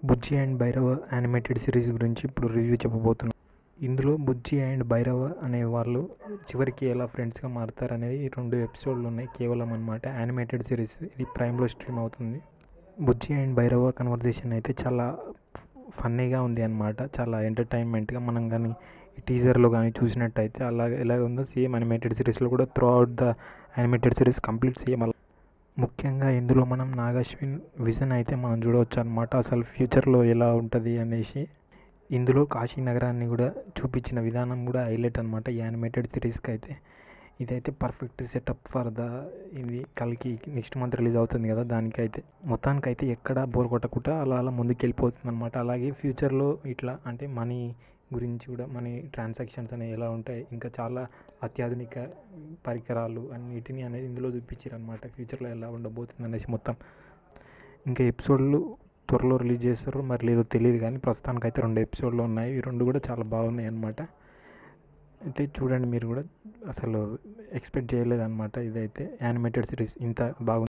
Bujji and Bhairava animated series గురించి ఇప్పుడు review చెప్పబోతున్నాను. ఇందులో బుజ్జి అండ్ భైరవ అనే వాళ్ళు చివరికి ఎలా ఫ్రెండ్స్గా మారుతారు అనేది 2 ఎపిసోడ్లు ఉన్నాయి కేవలం అన్నమాట. యానిమేటెడ్ సిరీస్ ఇది ప్రైమ్లో స్ట్రీమ్ అవుతుంది. బుజ్జి అండ్ భైరవ కన్వర్జేషన్ అయితే చాలా ఫన్నీగా ఉంది అన్నమాట. చాలా ఎంటర్టైన్మెంట్గా మనం కానీ ఈ టీజర్లో కానీ చూసినట్టయితే ఎలాగ ఉందో సేమ్ యానిమేటెడ్ సిరీస్లో కూడా through out the animated series complete same. ముఖ్యంగా ఇందులో మనం నాగశ్విన్ విజన్ అయితే మనం చూడవచ్చు అనమాట. అసలు ఫ్యూచర్లో ఎలా ఉంటుంది అనేసి. ఇందులో కాశీ నగరాన్ని కూడా చూపించిన విధానం కూడా హైలైట్ అనమాట ఈ యానిమేటెడ్ సిరీస్కి అయితే. ఇదైతే పర్ఫెక్ట్ సెటప్ ఫర్ ఇది కల్కి నెక్స్ట్ మంత్ రిలీజ్ అవుతుంది కదా, దానికైతే మొత్తానికైతే ఎక్కడ బోర్ కొట్టకుండా అలా ముందుకు వెళ్ళిపోతుంది అనమాట. అలాగే ఫ్యూచర్లో ఇట్లా అంటే మనీ గురించి కూడా మనీ ట్రాన్సాక్షన్స్ అనేవి ఎలా ఉంటాయి, ఇంకా చాలా అత్యాధునిక పరికరాలు అన్నిటినీ అనేది ఇందులో చూపించారు అనమాట. ఫ్యూచర్లో ఎలా ఉండబోతుంది అనేసి మొత్తం. ఇంకా ఎపిసోడ్లు త్వరలో రిలీజ్ చేస్తారు, మరి లేదో తెలియదు, కానీ ప్రస్తుతానికైతే 2 ఎపిసోడ్లు ఉన్నాయి. ఈ 2 కూడా చాలా బాగున్నాయి అన్నమాట. అయితే చూడండి మీరు కూడా. అసలు ఎక్స్పెక్ట్ చేయలేదన్నమాట ఇదైతే యానిమేటెడ్ సిరీస్ ఇంత బాగుంది.